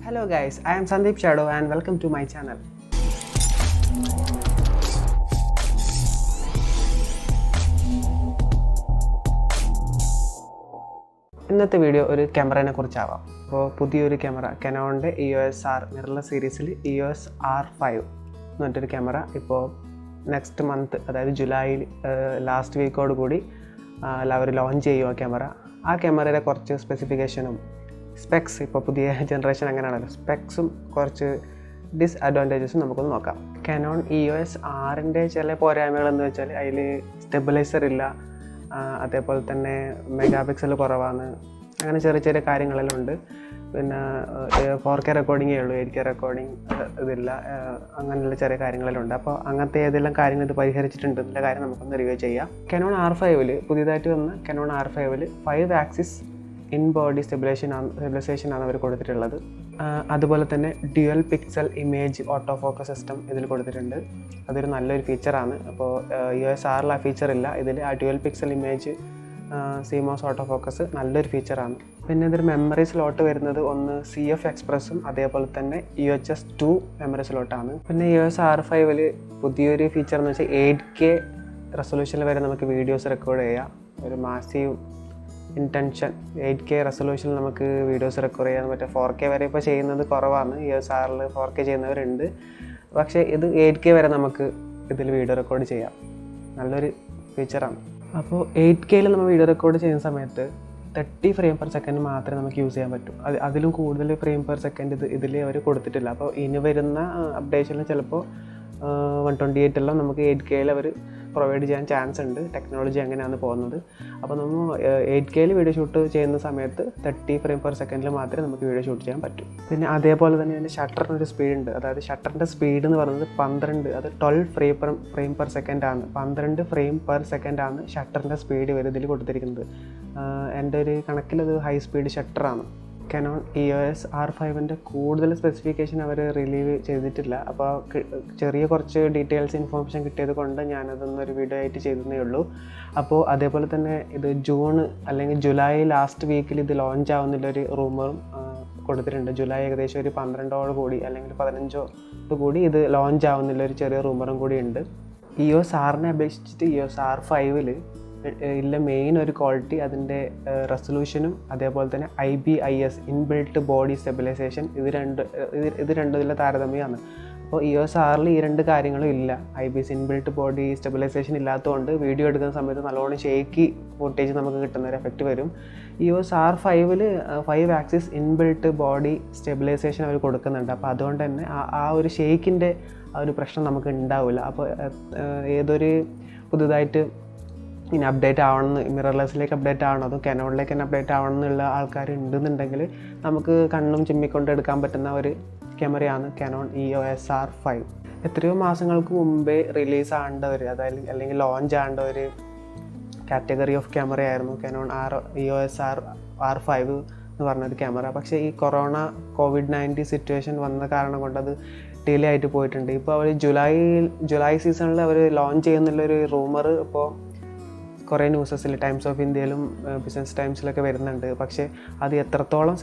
Hello guys, I am Sandeep Shadow and welcome to my channel. ഇന്നത്തെ video ഒരു ക്യാമറയെ കുറിച്ചാവാം. അപ്പോൾ പുതിയൊരു ക്യാമറ Canonന്റെ EOSR മിറർലെസ് സീരീസിൽ EOSR5 എന്ന് പറഞ്ഞൊരു ക്യാമറ ഇപ്പോൾ നെക്സ്റ്റ് മന്ത് അതായത് ജൂലൈയിൽ ലാസ്റ്റ് വീക്കോട് കൂടി അവർ ലോഞ്ച് ചെയ്യും ആ ക്യാമറയുടെ കുറച്ച് സ്പെസിഫിക്കേഷനും സ്പെക്സ് ഇപ്പോൾ പുതിയ ജനറേഷൻ അങ്ങനെയാണല്ലോ സ്പെക്സും കുറച്ച് ഡിസ്അഡ്വാൻറ്റേജസും നമുക്കൊന്ന് നോക്കാം. Canon EOSRൻ്റെ ചില പോരായ്മകളെന്ന് വെച്ചാൽ അതിൽ സ്റ്റെബിലൈസർ ഇല്ല, അതേപോലെ തന്നെ മെഗാ പിക്സൽ കുറവാണ്, അങ്ങനെ ചെറിയ ചെറിയ കാര്യങ്ങളെല്ലാം ഉണ്ട്. പിന്നെ 4K റെക്കോർഡിങ്ങേ ഉള്ളൂ, 8K റെക്കോർഡിങ് ഇതില്ല, അങ്ങനെയുള്ള ചെറിയ കാര്യങ്ങളെല്ലാം ഉണ്ട്. അപ്പോൾ അങ്ങനത്തെ ഏതെല്ലാം കാര്യങ്ങൾ ഇത് പരിഹരിച്ചിട്ടുണ്ട് എന്നുള്ള കാര്യം നമുക്കൊന്ന് റിവ്യൂ ചെയ്യാം. Canon R5ൽ പുതിയതായിട്ട് വന്ന Canon R5ൽ 5 ആക്സിസ് ഇൻ ബോഡി സ്റ്റെബിലൈസേഷൻ ആണ് അവർ കൊടുത്തിട്ടുള്ളത്. അതുപോലെ തന്നെ dual pixel image auto focus system ഇതിൽ കൊടുത്തിട്ടുണ്ട്. അതൊരു നല്ലൊരു ഫീച്ചറാണ്. അപ്പോൾ EOSRൽ ആ ഫീച്ചർ ഇല്ല, ഇതിൽ ആ dual pixel image CMOS auto focus നല്ലൊരു ഫീച്ചറാണ്. പിന്നെ ഇതൊരു മെമ്മറി സ്ലോട്ട് വരുന്നത് ഒന്ന് CF എക്സ്പ്രസും അതേപോലെ തന്നെ UHS-2 മെമ്മറി സ്ലോട്ടാണ്. പിന്നെ EOSR5ൽ പുതിയൊരു ഫീച്ചർ എന്ന് വെച്ചാൽ 8K റെസൊല്യൂഷനിൽ വരെ നമുക്ക് വീഡിയോസ് റെക്കോർഡ് ചെയ്യാം. ഒരു മാസീവ് ഇൻറ്റൻഷൻ 8K റെസൊല്യൂഷനിൽ നമുക്ക് വീഡിയോസ് റെക്കോർഡ് ചെയ്യാൻ പറ്റും. 4K വരെ ഇപ്പോൾ ചെയ്യുന്നത് കുറവാണ്, EOSRൽ 4K ചെയ്യുന്നവരുണ്ട്, പക്ഷേ ഇത് 8K വരെ നമുക്ക് ഇതിൽ വീഡിയോ റെക്കോർഡ് ചെയ്യാം. നല്ലൊരു ഫീച്ചറാണ്. അപ്പോൾ 8Kയിൽ നമ്മൾ വീഡിയോ റെക്കോർഡ് ചെയ്യുന്ന സമയത്ത് 30 ഫ്രെയിം പെർ സെക്കൻഡ് മാത്രമേ നമുക്ക് യൂസ് ചെയ്യാൻ പറ്റൂ. അതിലും കൂടുതൽ ഫ്രെയിം പെർ സെക്കൻഡ് ഇതിൽ അവർ കൊടുത്തിട്ടില്ല. അപ്പോൾ ഇനി വരുന്ന അപ്ഡേഷനിൽ ചിലപ്പോൾ 128 എല്ലാം നമുക്ക് 8Kയിൽ അവർ പ്രൊവൈഡ് ചെയ്യാൻ ചാൻസ് ഉണ്ട്. ടെക്നോളജി അങ്ങനെയാണ് പോകുന്നത്. അപ്പോൾ നമ്മൾ 8Kയിൽ വീഡിയോ ഷൂട്ട് ചെയ്യുന്ന സമയത്ത് 30 ഫ്രെയിം പെർ സെക്കൻഡിൽ മാത്രമേ നമുക്ക് വീഡിയോ ഷൂട്ട് ചെയ്യാൻ പറ്റൂ. പിന്നെ അതേപോലെ തന്നെ ഇതിൻ്റെ ഷട്ടറിനൊരു സ്പീഡുണ്ട്. അതായത് ഷട്ടറിൻ്റെ സ്പീഡ് എന്ന് പറയുന്നത് 12 ഫ്രെയിം പെർ സെക്കൻഡാണ്. 12 ഫ്രെയിം പെർ സെക്കൻഡാണ് ഷട്ടറിൻ്റെ സ്പീഡ് ഇതിൽ കൊടുത്തിരിക്കുന്നത്. എൻ്റെ ഒരു കണക്കിലത് ഹൈ സ്പീഡ് ഷട്ടറാണ്. Canon EOSR5ൻ്റെ കൂടുതൽ സ്പെസിഫിക്കേഷൻ അവർ റിലീവ് ചെയ്തിട്ടില്ല. അപ്പോൾ ചെറിയ കുറച്ച് ഡീറ്റെയിൽസ് ഇൻഫോർമേഷൻ കിട്ടിയത് കൊണ്ട് ഞാനതൊന്നൊരു വീഡിയോ ആയിട്ട് ചെയ്തതേ ഉള്ളൂ. അപ്പോൾ അതേപോലെ തന്നെ ഇത് ജൂൺ അല്ലെങ്കിൽ ജൂലൈ ലാസ്റ്റ് വീക്കിൽ ഇത് ലോഞ്ച് ആവുന്നുള്ളൊരു റൂമറും കൊടുത്തിട്ടുണ്ട്. ജൂലൈ ഏകദേശം ഒരു 12 കൂടി അല്ലെങ്കിൽ 15 കൂടി ഇത് ലോഞ്ച് ആവുന്നുള്ളൊരു ചെറിയ റൂമറും കൂടി ഉണ്ട്. EOSRനെ അപേക്ഷിച്ചിട്ട് EOSR5ൽ ഇല്ല മെയിൻ ഒരു ക്വാളിറ്റി അതിൻ്റെ റെസൊല്യൂഷനും അതേപോലെ തന്നെ IBIS ഇൻബിൽട്ട് ബോഡി സ്റ്റെബിലൈസേഷൻ ഇത് രണ്ടും താരതമ്യമാണ്. അപ്പോൾ EOSRൽ ഈ രണ്ട് കാര്യങ്ങളും ഇല്ല. IBIS ഇൻബിൽട്ട് ബോഡി സ്റ്റെബിലൈസേഷൻ ഇല്ലാത്തതുകൊണ്ട് വീഡിയോ എടുക്കുന്ന സമയത്ത് നല്ലോണം ഷേക്കി ഫുട്ടേജ് നമുക്ക് കിട്ടുന്ന ഒരു എഫക്റ്റ് വരും. EOSR5ൽ 5 ആക്സിസ് ഇൻബിൽട്ട് ബോഡി സ്റ്റെബിലൈസേഷൻ അവർ കൊടുക്കുന്നുണ്ട്. അപ്പോൾ അതുകൊണ്ട് തന്നെ ആ ഒരു ഷേക്കിൻ്റെ ആ ഒരു പ്രശ്നം നമുക്ക് ഉണ്ടാവില്ല. അപ്പോൾ ഏതൊരു പുതുതായിട്ട് ഇനി അപ്ഡേറ്റ് ആവണമെന്ന് മിറർലെസ്സിലേക്ക് അപ്ഡേറ്റ് ആവണം അതോ Canonലേക്ക് തന്നെ അപ്ഡേറ്റ് ആവണം എന്നുള്ള ആൾക്കാർ ഉണ്ടെന്നുണ്ടെങ്കിൽ നമുക്ക് കണ്ണും ചിമ്മിക്കൊണ്ട് എടുക്കാൻ പറ്റുന്ന ഒരു ക്യാമറയാണ് Canon EOSR5. എത്രയോ മാസങ്ങൾക്ക് മുമ്പേ റിലീസ് ആവേണ്ട ഒരു അല്ലെങ്കിൽ ലോഞ്ച് ആവേണ്ട ഒരു കാറ്റഗറി ഓഫ് ക്യാമറയായിരുന്നു Canon EOSR5 എന്ന് പറഞ്ഞൊരു ക്യാമറ. പക്ഷേ ഈ COVID-19 സിറ്റുവേഷൻ വന്ന കാരണം കൊണ്ട് അത് ഡിലേ ആയിട്ട് പോയിട്ടുണ്ട്. ഇപ്പോൾ അവർ ജൂലൈ സീസണിൽ അവർ ലോഞ്ച് ചെയ്യുന്നുള്ളൊരു റൂമർ ഇപ്പോൾ കുറേ ന്യൂസസിൽ ടൈംസ് ഓഫ് ഇന്ത്യയിലും ബിസിനസ് ടൈംസിലൊക്കെ വരുന്നുണ്ട്. പക്ഷേ അത് എത്രത്തോളം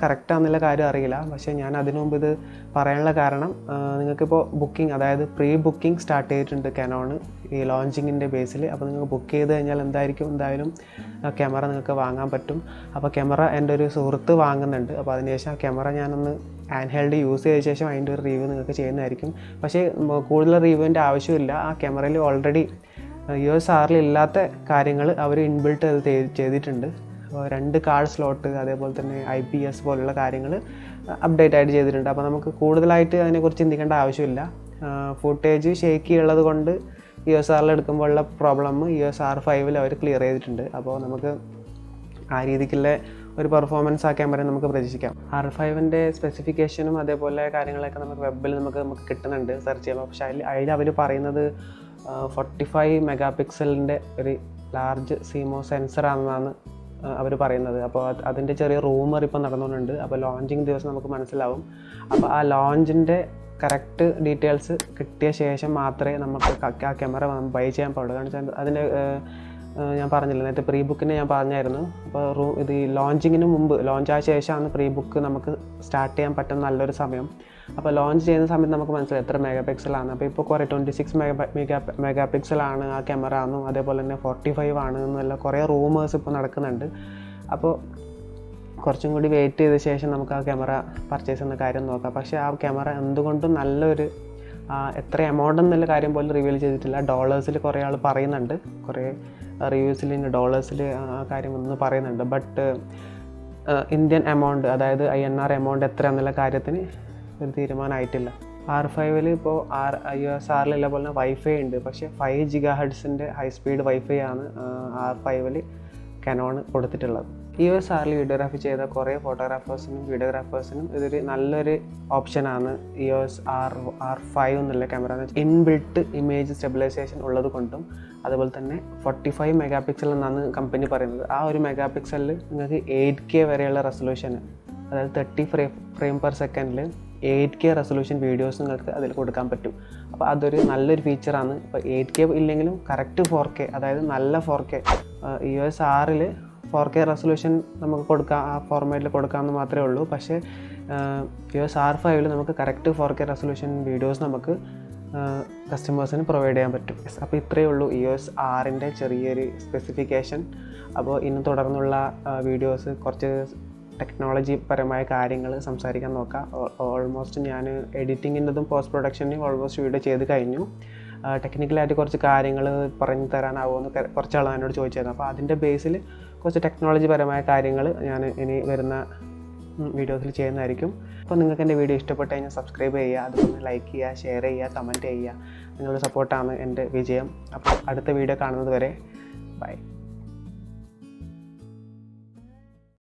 കറക്റ്റാണെന്നുള്ള കാര്യം അറിയില്ല. പക്ഷേ ഞാൻ അതിനു മുമ്പ് ഇത് പറയാനുള്ള കാരണം നിങ്ങൾക്കിപ്പോൾ ബുക്കിംഗ് അതായത് പ്രീ ബുക്കിംഗ് സ്റ്റാർട്ട് ചെയ്തിട്ടുണ്ട് Canon ഈ ലോഞ്ചിങ്ങിൻ്റെ ബേസിൽ. അപ്പോൾ നിങ്ങൾക്ക് ബുക്ക് ചെയ്ത് കഴിഞ്ഞാൽ എന്തായാലും ക്യാമറ നിങ്ങൾക്ക് വാങ്ങാൻ പറ്റും. അപ്പോൾ ക്യാമറ എൻ്റെ ഒരു സുഹൃത്ത് വാങ്ങുന്നുണ്ട്. അപ്പോൾ അതിനുശേഷം ആ ക്യാമറ ഞാനൊന്ന് ഹാൻഡ് ഹെൽഡ് യൂസ് ചെയ്ത ശേഷം അതിൻ്റെ ഒരു റിവ്യൂ നിങ്ങൾക്ക് ചെയ്യുന്നതായിരിക്കും. പക്ഷേ കൂടുതൽ റിവ്യൂവിൻ്റെ ആവശ്യമില്ല. ആ ക്യാമറയിൽ ഓൾറെഡി EOSRൽ ഇല്ലാത്ത കാര്യങ്ങൾ അവർ ഇൻബിൽട്ട് ചെയ്തിട്ടുണ്ട്. 2 കാർഡ് സ്ലോട്ട് അതേപോലെ തന്നെ IPS പോലുള്ള കാര്യങ്ങൾ അപ്ഡേറ്റ് ആയിട്ട് ചെയ്തിട്ടുണ്ട്. അപ്പോൾ നമുക്ക് കൂടുതലായിട്ട് അതിനെക്കുറിച്ച് ചിന്തിക്കേണ്ട ആവശ്യമില്ല. ഫുട്ടേജ് ഷേക്കി ഉള്ളത് കൊണ്ട് EOSRൽ എടുക്കുമ്പോഴുള്ള പ്രോബ്ലം EOSR5ൽ അവർ ക്ലിയർ ചെയ്തിട്ടുണ്ട്. അപ്പോൾ നമുക്ക് ആ രീതിക്കുള്ള ഒരു പെർഫോമൻസ് ആ ക്യാമറ നമുക്ക് പ്രതീക്ഷിക്കാം. R5ൻ്റെ സ്പെസിഫിക്കേഷനും അതേപോലെ കാര്യങ്ങളൊക്കെ നമുക്ക് വെബിൽ നമുക്ക് കിട്ടുന്നുണ്ട് സെർച്ച് ചെയ്യുമ്പോൾ. പക്ഷേ അതിൽ അവർ പറയുന്നത് 45 മെഗാ പിക്സലിൻ്റെ ഒരു ലാർജ് CMOS സെൻസറാണെന്നാണ് അവർ പറയുന്നത്. അപ്പോൾ അതിൻ്റെ ചെറിയ റൂമർ ഇപ്പോൾ നടന്നുകൊണ്ടുണ്ട്. അപ്പോൾ ലോഞ്ചിങ് ദിവസം നമുക്ക് മനസ്സിലാവും. അപ്പോൾ ആ ലോഞ്ചിൻ്റെ കറക്റ്റ് ഡീറ്റെയിൽസ് കിട്ടിയ ശേഷം മാത്രമേ നമുക്ക് ആ ക്യാമറ ബൈ ചെയ്യാൻ പാടുള്ളൂ. കാരണം വെച്ചാൽ അതിൻ്റെ ഞാൻ പറഞ്ഞില്ല നേരത്തെ പ്രീ ബുക്കിന് ഞാൻ പറഞ്ഞായിരുന്നു. അപ്പോൾ ഇത് ലോഞ്ചിങ്ങിന് മുമ്പ്, ലോഞ്ച് ആയ ശേഷമാണ് പ്രീ ബുക്ക് നമുക്ക് സ്റ്റാർട്ട് ചെയ്യാൻ പറ്റുന്ന നല്ലൊരു സമയം. അപ്പോൾ ലോഞ്ച് ചെയ്യുന്ന സമയത്ത് നമുക്ക് മനസ്സിലായി എത്ര മെഗാ പിക്സലാണ്. അപ്പോൾ ഇപ്പോൾ കുറേ 26 മെഗാ പിക്സലാണ് ആ ക്യാമറ ആണെന്നും അതേപോലെ തന്നെ 45 ആണ് എന്നുള്ള കുറേ റൂമേഴ്സ് ഇപ്പോൾ നടക്കുന്നുണ്ട്. അപ്പോൾ കുറച്ചും കൂടി വെയിറ്റ് ചെയ്ത ശേഷം നമുക്ക് ആ ക്യാമറ പർച്ചേസ് ചെയ്യുന്ന കാര്യം നോക്കാം. പക്ഷേ ആ ക്യാമറ എന്തുകൊണ്ടും നല്ലൊരു, എത്ര എമൗണ്ട് എന്നുള്ള കാര്യം പോലും റിവീൽ ചെയ്തിട്ടില്ല. ഡോളേഴ്സിൽ കുറേ ആൾ പറയുന്നുണ്ട്, കുറേ റിവ്യൂസിൽ ഡോളേഴ്സിൽ ആ കാര്യം ഒന്ന് പറയുന്നുണ്ട്. ബട്ട് ഇന്ത്യൻ എമൗണ്ട്, അതായത് INR എമൗണ്ട് എത്ര എന്നുള്ള കാര്യത്തിന് ഒരു തീരുമാനമായിട്ടില്ല. R5 ഇപ്പോൾ EOSRലുള്ള പോലെ വൈഫൈ ഉണ്ട്, പക്ഷേ 5 GHz ഹൈ സ്പീഡ് വൈഫൈ ആണ് R5 Canon കൊടുത്തിട്ടുള്ളത്. EOSRൽ വീഡിയോഗ്രാഫി ചെയ്ത കുറേ ഫോട്ടോഗ്രാഫേഴ്സിനും വീഡിയോഗ്രാഫേഴ്സിനും ഇതൊരു നല്ലൊരു ഓപ്ഷനാണ്. EOSR5 എന്നുള്ള ക്യാമറ ഇൻബിൽട്ട് ഇമേജ് സ്റ്റെബിലൈസേഷൻ ഉള്ളത് കൊണ്ടും അതുപോലെ തന്നെ 45 മെഗാ പിക്സൽ എന്നാണ് കമ്പനി പറയുന്നത്. ആ ഒരു മെഗാ പിക്സലിൽ നിങ്ങൾക്ക് 8K വരെയുള്ള റെസൊല്യൂഷൻ, അതായത് 30 ഫ്രെയിം പെർ സെക്കൻഡിൽ 8K റെസൊല്യൂഷൻ വീഡിയോസ് നിങ്ങൾക്ക് അതിൽ കൊടുക്കാൻ പറ്റും. അപ്പോൾ അതൊരു നല്ലൊരു ഫീച്ചറാണ്. ഇപ്പോൾ 8K ഇല്ലെങ്കിലും കറക്റ്റ് 4K, അതായത് നല്ല 4K, EOSRൽ 4K റെസൊല്യൂഷൻ നമുക്ക് കൊടുക്കാം, ആ ഫോർമാറ്റിൽ കൊടുക്കാമെന്ന് മാത്രമേ ഉള്ളൂ. പക്ഷേ EOSR5 നമുക്ക് കറക്റ്റ് 4K റെസൊല്യൂഷൻ വീഡിയോസ് നമുക്ക് കസ്റ്റമേഴ്സിന് പ്രൊവൈഡ് ചെയ്യാൻ പറ്റും. അപ്പോൾ ഇത്രയേ ഉള്ളൂ EOSRൻ്റെ ചെറിയൊരു സ്പെസിഫിക്കേഷൻ. അപ്പോൾ ഇന്ന് തുടർന്നുള്ള വീഡിയോസ് കുറച്ച് ടെക്നോളജി പരമായ കാര്യങ്ങൾ സംസാരിക്കാൻ നോക്കാം. ഓൾമോസ്റ്റ് ഞാൻ എഡിറ്റിങ്ങിൻ്റെതും പോസ്റ്റ് പ്രൊഡക്ഷൻ്റെയും ഓൾമോസ്റ്റ് വീഡിയോ ചെയ്ത് കഴിഞ്ഞു. ടെക്നിക്കലായിട്ട് കുറച്ച് കാര്യങ്ങൾ പറഞ്ഞു തരാനാവുമെന്ന് കുറച്ചാൾ എന്നോട് ചോദിച്ചായിരുന്നു. അപ്പോൾ അതിൻ്റെ ബേസിൽ കുറച്ച് ടെക്നോളജി പരമായ കാര്യങ്ങൾ ഞാൻ ഇനി വരുന്ന വീഡിയോസിൽ ചെയ്യുന്നതായിരിക്കും. അപ്പോൾ നിങ്ങൾക്ക് എൻ്റെ വീഡിയോ ഇഷ്ടപ്പെട്ട് കഴിഞ്ഞാൽ സബ്സ്ക്രൈബ് ചെയ്യുക, അതുപോലെ ലൈക്ക് ചെയ്യുക, ഷെയർ ചെയ്യുക, കമൻറ്റ് ചെയ്യുക. നിങ്ങളുടെ സപ്പോർട്ടാണ് എൻ്റെ വിജയം. അപ്പോൾ അടുത്ത വീഡിയോ കാണുന്നത് വരെ ബൈ.